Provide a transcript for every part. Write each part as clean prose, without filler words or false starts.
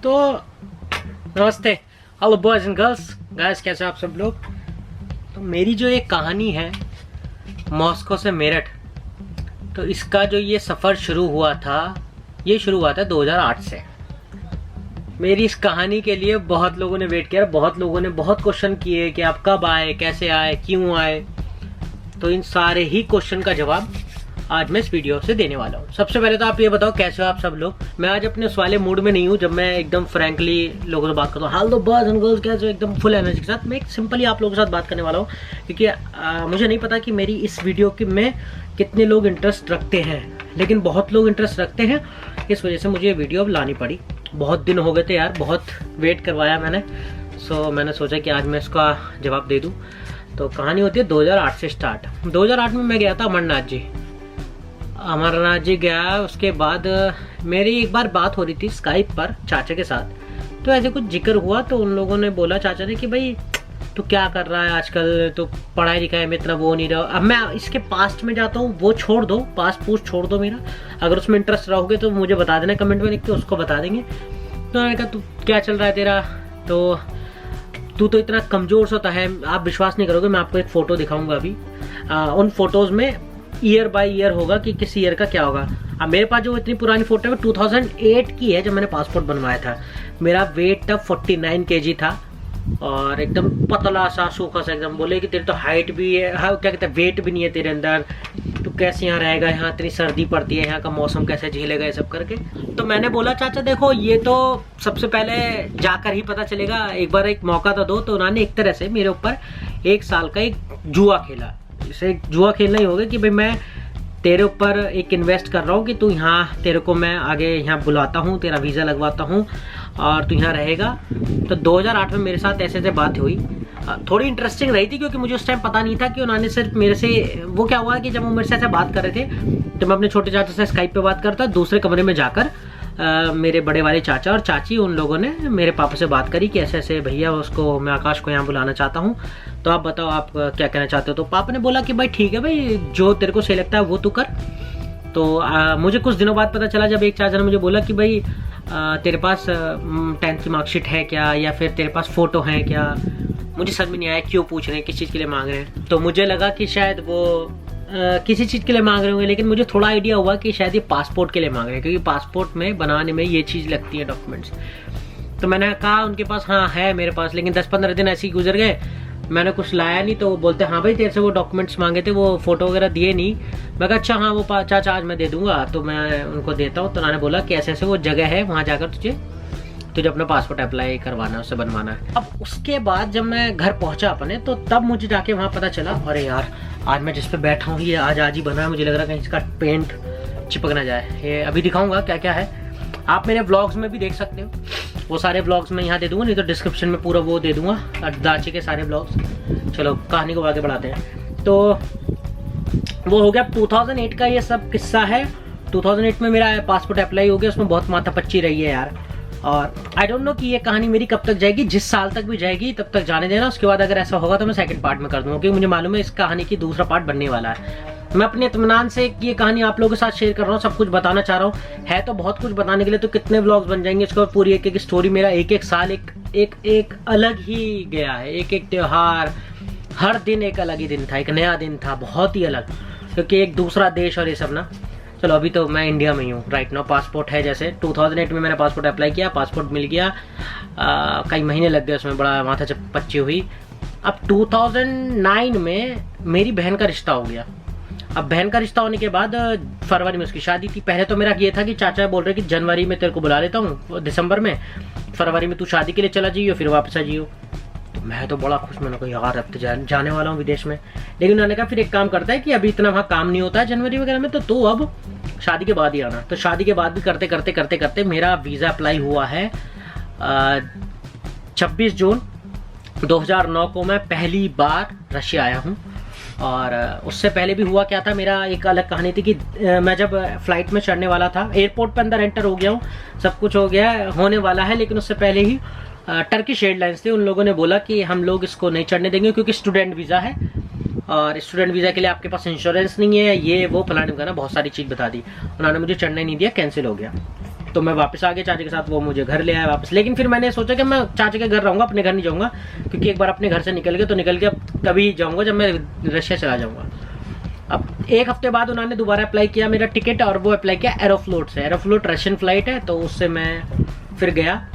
तो नमस्ते, hello boys and girls, guys कैसे आप सब लोग। तो मेरी जो एक कहानी है मॉस्को से मेरठ, तो इसका जो ये सफ़र शुरू हुआ था, ये शुरू हुआ था 2008 से। मेरी इस कहानी के लिए बहुत लोगों ने वेट किया, बहुत लोगों ने बहुत क्वेश्चन किए कि आप कब आए, कैसे आए, क्यों आए। तो इन सारे ही क्वेश्चन का जवाब आज मैं इस वीडियो से देने वाला हूँ। सबसे पहले तो आप ये बताओ कैसे हो आप सब लोग। मैं आज अपने उस वाले मूड में नहीं हूँ जब मैं एकदम फ्रैंकली लोगों से बात करता हूँ, हेलो बॉयज एंड गर्ल्स कैसे हो, एकदम फुल एनर्जी के साथ। मैं एक सिंपली आप लोगों के साथ बात करने वाला हूँ क्योंकि मुझे नहीं पता कि मेरी इस वीडियो के में कितने लोग इंटरेस्ट रखते हैं, लेकिन बहुत लोग इंटरेस्ट रखते हैं। इस वजह से मुझे ये वीडियो अब लानी पड़ी। बहुत दिन हो गए थे यार, बहुत वेट करवाया मैंने, सो मैंने सोचा कि आज मैं इसका जवाब दे दूँ। तो कहानी होती है 2008 से स्टार्ट। 2008 में मैं गया था अमरनाथ जी गया। उसके बाद मेरी एक बार बात हो रही थी स्काइप पर चाचा के साथ, तो ऐसे कुछ जिक्र हुआ। तो उन लोगों ने बोला, चाचा ने, कि भाई तू क्या कर रहा है आजकल, तो पढ़ाई लिखाई में इतना वो नहीं रहा। अब मैं इसके पास्ट में जाता हूँ, वो छोड़ दो, पास्ट पूछ छोड़ दो मेरा। अगर उसमें इंटरेस्ट रहोगे तो मुझे बता देना, कमेंट में लिख के उसको बता देंगे। तो मैंने कहा तू क्या चल रहा है तेरा, तो तू तो इतना कमज़ोर सा है, आप विश्वास नहीं करोगे। मैं आपको एक फ़ोटो दिखाऊंगा अभी। उन फोटोज़ में ईयर बाय ईयर होगा कि किस ईयर का क्या होगा। अब मेरे पास जो इतनी पुरानी फोटो है 2008 की है, जब मैंने पासपोर्ट बनवाया था। मेरा वेट तब 49 kg था और एकदम पतला सा सूखा सा, एकदम। बोले कि तेरी तो हाइट भी है, हाँ क्या कहते हैं, वेट भी नहीं है तेरे अंदर, तो कैसे यहाँ रहेगा, यहाँ इतनी सर्दी पड़ती है, यहाँ का मौसम कैसे झेलेगा, ये सब करके। तो मैंने बोला चाचा देखो, ये तो सबसे पहले जाकर ही पता चलेगा, एक बार एक मौका तो दो। तो उन्होंने एक तरह से मेरे ऊपर 1 साल का एक जुआ खेला। इसे जुआ खेलना ही होगा कि भाई मैं तेरे ऊपर एक इन्वेस्ट कर रहा हूँ कि तू यहाँ, तेरे को मैं आगे यहाँ बुलाता हूँ, तेरा वीज़ा लगवाता हूँ और तू यहाँ रहेगा। तो 2008 में मेरे साथ ऐसे बात हुई। थोड़ी इंटरेस्टिंग रही थी क्योंकि मुझे उस टाइम पता नहीं था कि उन्होंने सिर्फ मेरे से, वो क्या हुआ कि जब वो मेरे से ऐसे बात कर रहे थे तो मैं अपने छोटे चाचा से स्काइप पे बात करता, दूसरे कमरे में जाकर मेरे बड़े वाले चाचा और चाची, उन लोगों ने मेरे पापा से बात करी कि ऐसे ऐसे भैया, उसको मैं आकाश को यहाँ बुलाना चाहता हूँ, तो आप बताओ आप क्या कहना चाहते हो। तो पापा ने बोला कि भाई ठीक है भाई, जो तेरे को सही लगता है वो तू कर। तो मुझे कुछ दिनों बाद पता चला जब एक चाचा ने मुझे बोला कि भाई तेरे पास 10th की मार्कशीट है क्या, या फिर तेरे पास फ़ोटो है क्या। मुझे समझ में नहीं आया क्यों पूछ रहे हैं, किस चीज़ के लिए मांग रहे हैं। तो मुझे लगा कि शायद वो किसी चीज़ के लिए मांग रहे होंगे, लेकिन मुझे थोड़ा आइडिया हुआ कि शायद ये पासपोर्ट के लिए मांग रहे हैं, क्योंकि पासपोर्ट में बनाने में ये चीज़ लगती है, डॉक्यूमेंट्स। तो मैंने कहा उनके पास हाँ है मेरे पास, लेकिन 10-15 दिन ऐसे ही गुजर गए, मैंने कुछ लाया नहीं। तो वो बोलते हाँ भाई तेरे से वो डॉक्यूमेंट्स मांगे थे, वो फ़ोटो वगैरह दिए नहीं। मैं कहा अच्छा हाँ वो चाचा आज मैं दे दूँगा, तो मैं उनको देता हूँ। तो उन्होंने बोला कि ऐसे ऐसे वो जगह है, वहाँ जाकर तुझे अपना पासपोर्ट अप्लाई करवाना है, उससे बनवाना है। अब उसके बाद जब मैं घर पहुंचा अपने, तो तब मुझे जाके वहाँ पता चला, अरे यार आज मैं जिस पे बैठा हूँ ये आज ही बना है। मुझे लग रहा है कहीं इसका पेंट चिपक ना जाए। ये अभी दिखाऊंगा क्या क्या है, आप मेरे व्लॉग्स में भी देख सकते हो। वो सारे व्लॉग्स मैं यहाँ दे दूंगा, नहीं तो डिस्क्रिप्शन में पूरा वो दे दूंगा, दाची के सारे व्लॉग्स। चलो कहानी को आगे बढ़ाते हैं। तो वो हो गया 2008 का ये सब किस्सा है। 2008 में मेरा पासपोर्ट अप्लाई हो गया, उसमें बहुत माथापच्ची रही है यार। और आई डोंट नो कि ये कहानी मेरी कब तक जाएगी, जिस साल तक भी जाएगी तब तक जाने देना। उसके बाद अगर ऐसा होगा तो मैं सेकंड पार्ट में कर दूंगा, क्योंकि मुझे मालूम है इस कहानी की दूसरा पार्ट बनने वाला है। मैं अपने इत्मीनान से ये कहानी आप लोगों के साथ शेयर कर रहा हूँ, सब कुछ बताना चाह रहा हूँ। है तो बहुत कुछ बताने के लिए, तो कितने व्लॉग्स बन जाएंगे। इसके बाद पूरी एक एक स्टोरी, मेरा एक साल एक अलग ही गया है। एक त्योहार, हर दिन एक अलग ही दिन था, एक नया दिन था, बहुत ही अलग, क्योंकि एक दूसरा देश और ये सब ना। चलो अभी तो मैं इंडिया में ही हूँ राइट नाउ। पासपोर्ट है, जैसे 2008 में मैंने पासपोर्ट अप्लाई किया, पासपोर्ट मिल गया। कई महीने लग गए उसमें, बड़ा माथा पच्ची हुई। अब 2009 में मेरी बहन का रिश्ता हो गया। अब बहन का रिश्ता होने के बाद फरवरी में उसकी शादी थी। पहले तो मेरा ये था कि चाचा बोल रहे कि जनवरी में तेरे को बुला लेता हूँ, दिसंबर में, फरवरी में तू शादी के लिए चला जाइयो, फिर वापस आ जाइयो। तो मैं तो बड़ा खुश, मैंने कहा यार अब तो जाने वाला हूँ विदेश में। लेकिन उन्होंने कहा फिर एक काम करता है कि अभी इतना वहाँ काम नहीं होता है जनवरी वगैरह में, तो तू अब शादी के बाद ही आना। तो शादी के बाद भी करते करते मेरा वीज़ा अप्लाई हुआ है। 26 जून 2009 को मैं पहली बार रशिया आया हूँ। और उससे पहले भी हुआ क्या था, मेरा एक अलग कहानी थी कि मैं जब फ्लाइट में चढ़ने वाला था, एयरपोर्ट पे अंदर एंटर हो गया हूँ, सब कुछ हो गया होने वाला है, लेकिन उससे पहले ही टर्किश एयरलाइंस थे, उन लोगों ने बोला कि हम लोग इसको नहीं चढ़ने देंगे क्योंकि स्टूडेंट वीज़ा है और स्टूडेंट वीज़ा के लिए आपके पास इंश्योरेंस नहीं है, ये वो फलाने का ना बहुत सारी चीज़ बता दी। उन्होंने मुझे चढ़ने नहीं दिया, कैंसिल हो गया। तो मैं वापस आ गया चाचा के साथ, वो मुझे घर ले आया वापस। लेकिन फिर मैंने सोचा कि मैं चाचा के घर रहूँगा, अपने घर नहीं जाऊँगा, क्योंकि एक बार अपने घर से निकल गया तो निकल गया, तभी जाऊँगा जब मैं रशिया चला जाऊँगा। अब एक हफ्ते बाद उन्होंने दोबारा अप्लाई किया मेरा टिकट, और वो अप्लाई किया एरोफ्लोट से। एरोफ्लोट रशियन फ्लाइट है, तो उससे मैं फिर गया।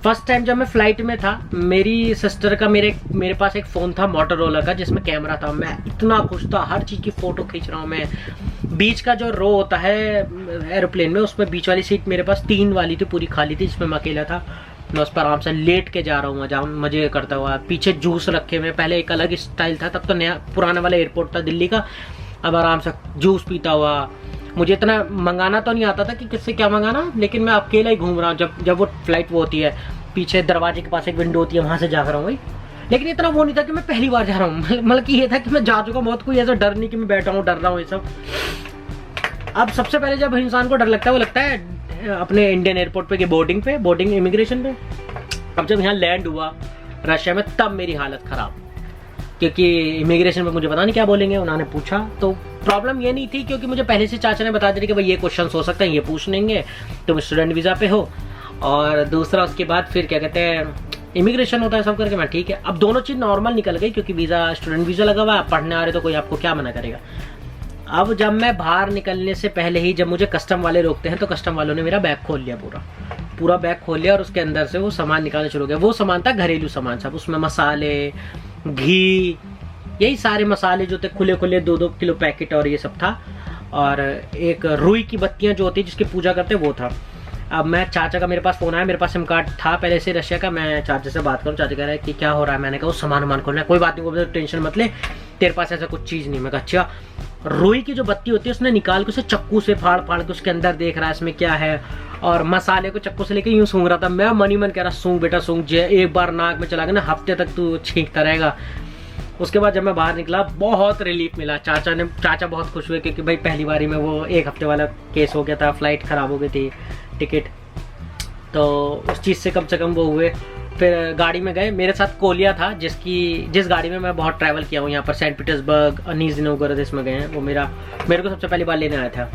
फर्स्ट टाइम जब मैं फ्लाइट में था, मेरी सिस्टर का मेरे पास एक फ़ोन था मोटोरोला का, जिसमें कैमरा था। मैं इतना खुश था, हर चीज़ की फ़ोटो खींच रहा हूँ मैं। बीच का जो रो होता है एरोप्लेन में, उसमें बीच वाली सीट मेरे पास 3 वाली थी, पूरी खाली थी, जिसमें मैं अकेला था। मैं उस पर आराम से लेट के जा रहा हूँ, जहाँ मज़े करता हुआ। पीछे जूस रखे हुए, पहले एक अलग स्टाइल था, तब तो नया पुराना वाला एयरपोर्ट था दिल्ली का। अब आराम से जूस पीता हुआ। मुझे इतना मंगाना तो नहीं आता था कि किससे क्या मंगाना, लेकिन मैं अकेला ही घूम रहा हूँ। जब वो फ्लाइट वो होती है, पीछे दरवाजे के पास एक विंडो होती है, वहाँ से जा रहा हूँ भाई। लेकिन इतना वो नहीं था कि मैं पहली बार जा रहा हूँ, मतलब कि ये था कि मैं जा चुका बहुत, कोई ऐसा डर नहीं कि मैं बैठा हूँ डर रहा हूँ ये सब। अब सबसे पहले जब इंसान को डर लगता है, वो लगता है अपने इंडियन एयरपोर्ट पे, बोर्डिंग इमिग्रेशन पे। अब जब यहाँ लैंड हुआ रशिया में, तब मेरी हालत ख़राब, क्योंकि इमिग्रेशन में मुझे पता नहीं क्या बोलेंगे। उन्होंने पूछा तो प्रॉब्लम ये नहीं थी, क्योंकि मुझे पहले से चाचा ने बता दिया कि भाई ये क्वेश्चन हो सकते हैं, ये पूछ लेंगे, तुम स्टूडेंट वीज़ा पे हो। और दूसरा उसके बाद फिर क्या कहते हैं, इमिग्रेशन होता है सब करके। मैं ठीक है, अब दोनों चीज़ नॉर्मल निकल गई, क्योंकि वीज़ा स्टूडेंट वीज़ा लगा हुआ है, पढ़ने आ रहे तो कोई आपको क्या मना करेगा। अब जब मैं बाहर निकलने से पहले ही, जब मुझे कस्टम वाले रोकते हैं, तो कस्टम वालों ने मेरा बैग खोल लिया, पूरा बैग खोल लिया, और उसके अंदर से वो सामान निकालना शुरू हो गया। वो सामान था घरेलू सामान सब, उसमें मसाले, घी, यही सारे मसाले जो थे, खुले 2-2 किलो पैकेट, और ये सब था। और एक रुई की बत्तियां जो होती है जिसकी पूजा करते वो था। अब मैं चाचा का, मेरे पास फ़ोन आया, मेरे पास सिम कार्ड था पहले से रशिया का। मैं चाचा से बात करूँ, चाचा कह रहा है कि क्या हो रहा है। मैंने कहा वो सामान खोलना है। कोई बात नहीं, वो टेंशन मत ले, तेरे पास ऐसा कुछ चीज़ नहीं। मैं कहा अच्छा। रुई की जो बत्ती होती है, उसने निकाल के उसे चक्कू से फाड़ के उसके अंदर देख रहा है इसमें क्या है, और मसाले को चक्कू से लेके यूँ सूंघ रहा था। मैं मन ही मन कह रहा, सूंघ बेटा सूंघ, एक बार नाक में चला गया ना, हफ्ते तक तू छींकता रहेगा। उसके बाद जब मैं बाहर निकला, बहुत रिलीफ मिला। चाचा बहुत खुश हुए, क्योंकि भाई पहली बारी में वो एक हफ्ते वाला केस हो गया था, फ्लाइट ख़राब हो गई थी, टिकट, तो उस चीज़ से कम वो हुए। फिर गाड़ी में गए, मेरे साथ कोलिया था, जिस गाड़ी में मैं बहुत ट्रैवल किया हूँ यहाँ पर, सेंट पीटर्सबर्ग, निज़नी नोगोरोद, इसमें गए हैं। वो मेरे को सबसे पहली बार लेने आया था,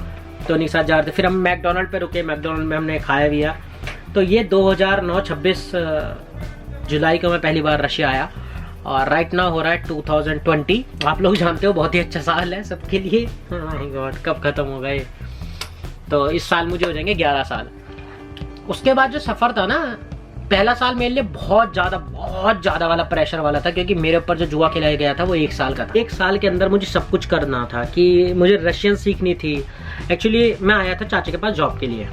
तो उन्हीं के साथ जा रहे थे। फिर हम मैकडोनल्ड पे रुके, मैकडोनल्ड में हमने खाया भी है। तो ये 2009 26 जुलाई को मैं पहली बार रशिया आया, और राइट नाउ हो रहा है 2020। आप लोग जानते हो बहुत ही अच्छा साल है सबके लिए। माय गॉड, कब खत्म होगा ये। तो इस साल मुझे हो जाएंगे 11 साल। उसके बाद जो सफ़र था ना, पहला साल मेरे लिए बहुत ज़्यादा वाला प्रेशर वाला था, क्योंकि मेरे ऊपर जो जुआ खिलाया गया था वो 1 साल का था। 1 साल के अंदर मुझे सब कुछ करना था, कि मुझे रशियन सीखनी थी। एक्चुअली मैं आया था चाचा के पास जॉब के लिए।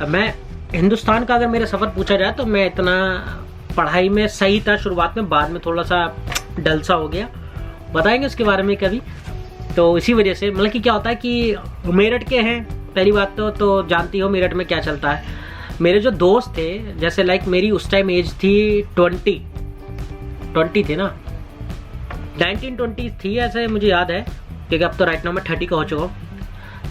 अब मैं हिंदुस्तान का अगर मेरा सफ़र पूछा जाए, तो मैं इतना पढ़ाई में सही था शुरुआत में, बाद में थोड़ा सा डल सा हो गया, बताएंगे उसके बारे में कभी। तो इसी वजह से, मतलब कि क्या होता है कि मेरठ के हैं, पहली बात तो जानती हो मेरठ में क्या चलता है। मेरे जो दोस्त थे, जैसे लाइक मेरी उस टाइम एज थी 20 थी ना, 19-20 थी ऐसे मुझे याद है, क्योंकि अब तो राइट नाउ मैं 30 का हो चुका हूँ।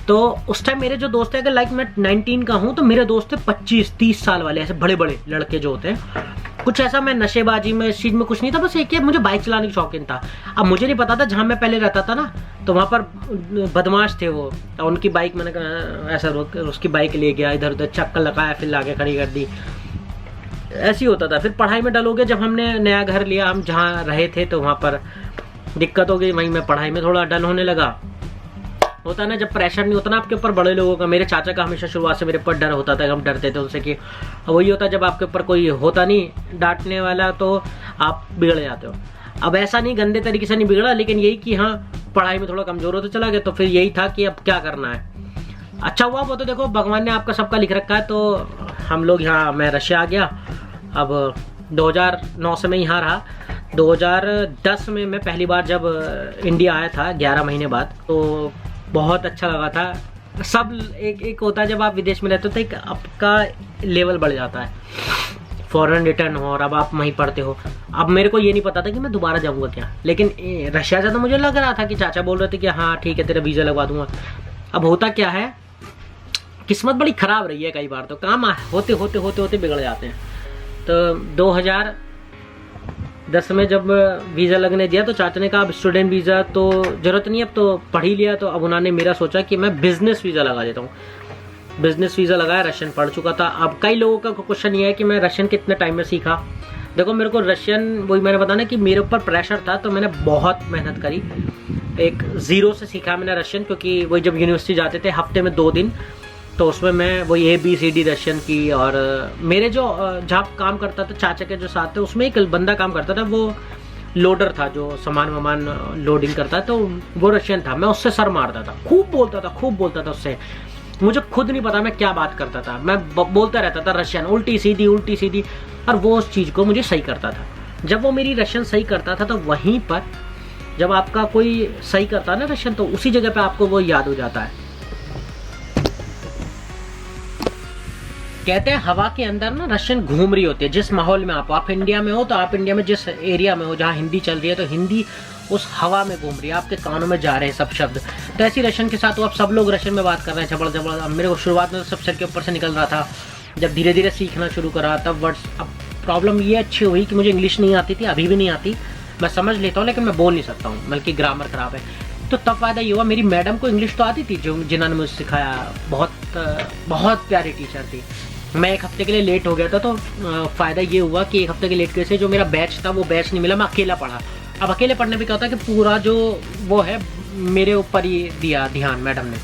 तो उस टाइम मेरे जो दोस्त हैं, अगर लाइक मैं 19 का हूँ, तो मेरे दोस्त थे 25-30 साल वाले, ऐसे बड़े बड़े लड़के जो होते हैं। कुछ ऐसा मैं नशेबाजी में, इस चीज़ में कुछ नहीं था, बस एक मुझे बाइक चलाने की शौकीन था। अब मुझे नहीं पता था, जहाँ मैं पहले रहता था ना, तो वहाँ पर बदमाश थे वो, उनकी बाइक मैंने कहा ऐसा उसकी बाइक ले गया, इधर उधर चक्कर लगाया, फिर लाके खड़ी कर दी, ऐसे ही होता था। फिर पढ़ाई में डल हो गया, जब हमने नया घर लिया, हम जहाँ रहे थे, तो वहाँ पर दिक्कत हो गई, वहीं मैं पढ़ाई में थोड़ा डल होने लगा। होता ना, जब प्रेशर नहीं होता ना आपके ऊपर बड़े लोगों का। मेरे चाचा का हमेशा शुरुआत से मेरे ऊपर डर होता था, हम डरते थे उनसे, कि वही होता जब आपके ऊपर कोई होता नहीं डांटने वाला, तो आप बिगड़ जाते हो। अब ऐसा नहीं, गंदे तरीके से नहीं बिगड़ा, लेकिन यही कि हाँ पढ़ाई में थोड़ा कमजोर होता चला गया। तो फिर यही था कि अब क्या करना है। अच्छा हुआ वो तो देखो, भगवान ने आपका सबका लिख रखा है। तो हम लोग यहाँ, मैं रशिया आ गया। अब 2009 से मैं यहाँ रहा। 2010 में मैं पहली बार जब इंडिया आया था, 11 महीने बाद, तो बहुत अच्छा लगा था। सब एक होता है, जब आप विदेश में रहते हो तो एक आपका लेवल बढ़ जाता है, फॉरेन रिटर्न हो, और अब आप वहीं पढ़ते हो। अब मेरे को ये नहीं पता था कि मैं दोबारा जाऊंगा क्या, लेकिन रशिया से तो मुझे लग रहा था कि चाचा बोल रहे थे कि हाँ ठीक है तेरा वीज़ा लगवा दूंगा। अब होता क्या है, किस्मत बड़ी ख़राब रही है, कई बार तो काम होते होते बिगड़ जाते हैं। तो 2010 में जब वीज़ा लगने दिया, तो चाचा ने कहा अब स्टूडेंट वीज़ा तो ज़रूरत नहीं, अब तो पढ़ ही लिया। तो अब उन्होंने मेरा सोचा कि मैं बिज़नेस वीज़ा लगा देता हूँ। बिजनेस वीज़ा लगाया, रशियन पढ़ चुका था। अब कई लोगों का क्वेश्चन ये है कि मैं रशियन कितने टाइम में सीखा। देखो मेरे को रशियन, वही मैंने बताया कि मेरे ऊपर प्रेशर था तो मैंने बहुत मेहनत करी। एक ज़ीरो से सीखा मैंने रशियन, क्योंकि वही जब यूनिवर्सिटी जाते थे हफ्ते में 2 दिन, तो उसमें मैं वही ABCD रशियन की। और मेरे जो जहाँ काम करता था चाचा के जो साथ थे, उसमें एक बंदा काम करता था, वो लोडर था जो सामान वामान लोडिंग करता है, तो वो रशियन था। मैं उससे सर मारता था, खूब बोलता था उससे। मुझे खुद नहीं पता मैं क्या बात करता था, मैं बोलता रहता था रशियन उल्टी सीधी, और वो उस चीज़ को मुझे सही करता था। जब वो मेरी रशियन सही करता था तो वहीं पर जब आपका कोई सही करता है ना रशियन, तो उसी जगह पे आपको वो याद हो जाता है। कहते हैं हवा के अंदर ना रशियन घूम रही होती है। जिस माहौल में आप इंडिया में हो, तो आप इंडिया में जिस एरिया में हो जहाँ हिंदी चल रही है, तो हिंदी उस हवा में घूम रही है, आपके कानों में जा रहे हैं सब शब्द। तो ऐसी रशियन के साथ तो अब सब लोग रशियन में बात कर रहे हैं, जबरदस्त। अब मेरे को शुरुआत में तो सब सर के ऊपर से निकल रहा था। जब धीरे धीरे सीखना शुरू करा तब वर्ड्स, अब प्रॉब्लम ये अच्छी हुई कि मुझे इंग्लिश नहीं आती थी, अभी भी नहीं आती। मैं समझ लेता हूँ लेकिन मैं बोल नहीं सकता हूँ, बल्कि ग्रामर खराब है। तो तब फ़ायदा ये हुआ, मेरी मैडम को इंग्लिश तो आती थी, जिन्होंने मुझे सिखाया। बहुत प्यारी टीचर थी। मैं 1 हफ्ते के लिए लेट हो गया था, तो फ़ायदा ये हुआ कि 1 हफ्ते के लेट कैसे, जो मेरा बैच था वो बैच नहीं मिला, मैं अकेला पढ़ा। अब अकेले पढ़ने में क्या होता है कि पूरा जो वो है मेरे ऊपर ही दिया ध्यान मैडम ने।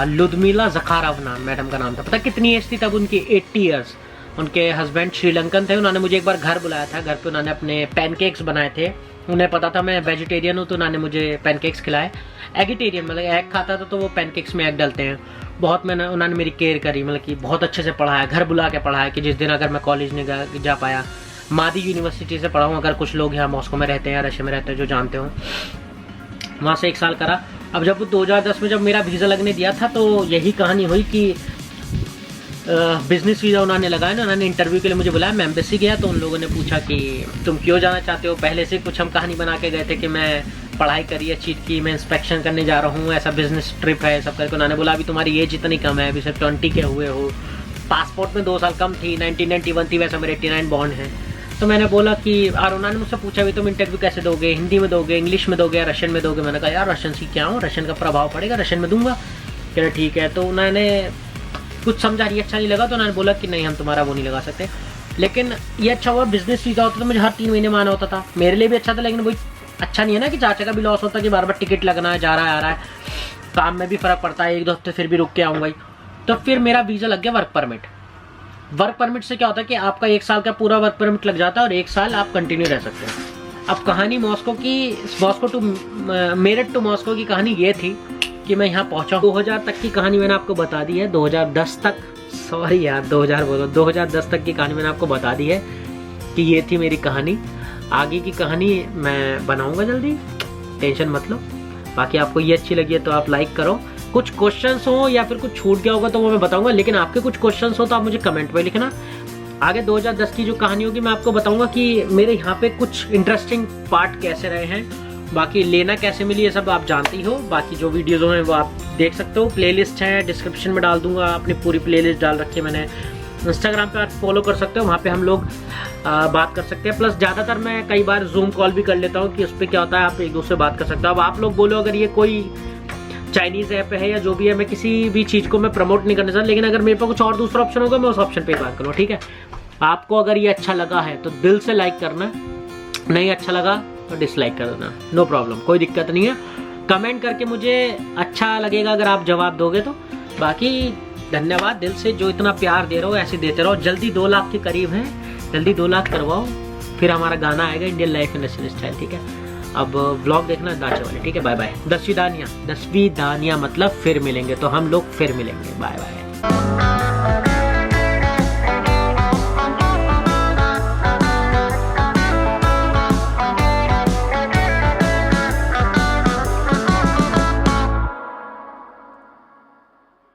लुदमिला ज़खारोवना मैडम का नाम था। पता कितनी एज थी तब उनकी? 80 ईयर्स। उनके हस्बैंड श्रीलंकन थे। उन्होंने मुझे एक बार घर बुलाया था, घर पे उन्होंने अपने पैनकेक्स बनाए थे। उन्हें पता था मैं वेजिटेरियन हूँ, तो उन्होंने मुझे पैनकेक्स खिलाए। एगिटेरियन मतलब एग खाता था, तो वो पैनकेक्स में एग डालते हैं। बहुत उन्होंने मेरी केयर करी, मतलब कि बहुत अच्छे से पढ़ाया, घर बुला के पढ़ाया कि जिस दिन अगर मैं कॉलेज नहीं जा पाया। मादी यूनिवर्सिटी से पढ़ा हूँ, अगर कुछ लोग यहाँ मॉस्को में रहते हैं या रशिया में रहते हैं जो जानते हो। वहाँ से 1 साल करा। अब जब 2010 में जब मेरा वीज़ा लगने दिया था, तो यही कहानी हुई कि बिज़नेस वीज़ा उन्होंने लगाया ना, उन्होंने इंटरव्यू के लिए मुझे बुलाया। मैं एम्बेसी गया तो उन लोगों ने पूछा कि तुम क्यों जाना चाहते हो। पहले से कुछ हम कहानी बना के गए थे कि मैं पढ़ाई करी है चीट की, मैं इंस्पेक्शन करने जा रहा हूँ, ऐसा बिजनेस ट्रिप है, सब करके। उन्होंने बोला अभी तुम्हारी एज इतनी कम है, अभी सिर्फ 20 के हुए हो, पासपोर्ट में 2 साल कम थी, 1991 थी, वैसे मेरे 89 बॉन्ड है। तो मैंने बोला कि, और उन्होंने मुझसे पूछा भी तुम इंटरव्यू कैसे दोगे, हिंदी में दोगे, इंग्लिश में दोगे या रशियन में दोगे। मैंने कहा यार रशियन सीख क्या हूँ, रशियन का प्रभाव पड़ेगा, रशियन में दूंगा। कह रहे ठीक है। तो उन्होंने कुछ समझा नहीं, अच्छा नहीं लगा, तो उन्होंने बोला कि नहीं हम तुम्हारा वो नहीं लगा सकते। लेकिन ये अच्छा हुआ, बिजनेस वीज़ा होता तो मुझे हर 3 महीने में आना होता था, मेरे लिए भी अच्छा था। लेकिन वही अच्छा नहीं है ना कि चाचा का भी लॉस होता कि बार बार टिकट लगना है, जा रहा है आ रहा है, काम में भी फ़र्क पड़ता है। 1-2 हफ्ते फिर भी रुक के आऊँगा ही। तो फिर मेरा वीज़ा लग गया वर्क परमिट। वर्क परमिट से क्या होता है कि आपका 1 साल का पूरा वर्क परमिट लग जाता है और 1 साल आप कंटिन्यू रह सकते हैं। अब कहानी Moscow to Meerut to Moscow की कहानी ये थी कि मैं यहाँ पहुँचा। 2000 तक की कहानी मैंने आपको बता दी है। 2010 तक, सॉरी यार 2010 तक की कहानी मैंने आपको बता दी है कि ये थी मेरी कहानी। आगे की कहानी मैं बनाऊँगा जल्दी, टेंशन मत लो। बाकी आपको ये अच्छी लगी है तो आप लाइक करो। कुछ क्वेश्चंस हो या फिर कुछ छूट गया होगा तो वो मैं बताऊंगा, लेकिन आपके कुछ क्वेश्चंस हो तो आप मुझे कमेंट में लिखना। आगे 2010 की जो कहानी होगी मैं आपको बताऊंगा कि मेरे यहाँ पे कुछ इंटरेस्टिंग पार्ट कैसे रहे हैं। बाकी लेना कैसे मिली ये सब आप जानती हो। बाकी जो वीडियोज़ हैं वो आप देख सकते हो, प्लेलिस्ट है डिस्क्रिप्शन में डाल दूंगा, अपनी पूरी प्लेलिस्ट डाल रखी है मैंने। इंस्टाग्राम पे आप फॉलो कर सकते हो, वहाँ पे हम लोग बात कर सकते हैं। प्लस ज़्यादातर मैं कई बार जूम कॉल भी कर लेता हूँ कि उस पर क्या होता है, आप एक दूसरे से बात कर सकते हो। अब आप लोग बोलो अगर ये कोई चाइनीज़ ऐप है या जो भी है, मैं किसी भी चीज़ को मैं प्रमोट नहीं करना चाहता, लेकिन अगर मेरे पास कुछ और दूसरा ऑप्शन होगा मैं उस ऑप्शन पे बात करूँ, ठीक है। आपको अगर ये अच्छा लगा है तो दिल से लाइक करना, नहीं अच्छा लगा तो डिसलाइक कर देना, नो प्रॉब्लम, कोई दिक्कत नहीं है। कमेंट करके मुझे अच्छा लगेगा अगर आप जवाब दोगे तो। बाकी धन्यवाद दिल से, जो इतना प्यार दे रहे हो ऐसे देते रहो। जल्दी 2 लाख के करीब हैं, जल्दी 2 लाख करवाओ, फिर हमारा गाना आएगा इंडियन लाइफ इंडस्ट्री स्टाइल, ठीक है। अब व्लॉग देखना है दाचे वाले, ठीक है। Bye bye. 10वीं दानिया मतलब फिर मिलेंगे, तो हम लोग फिर मिलेंगे। Bye bye.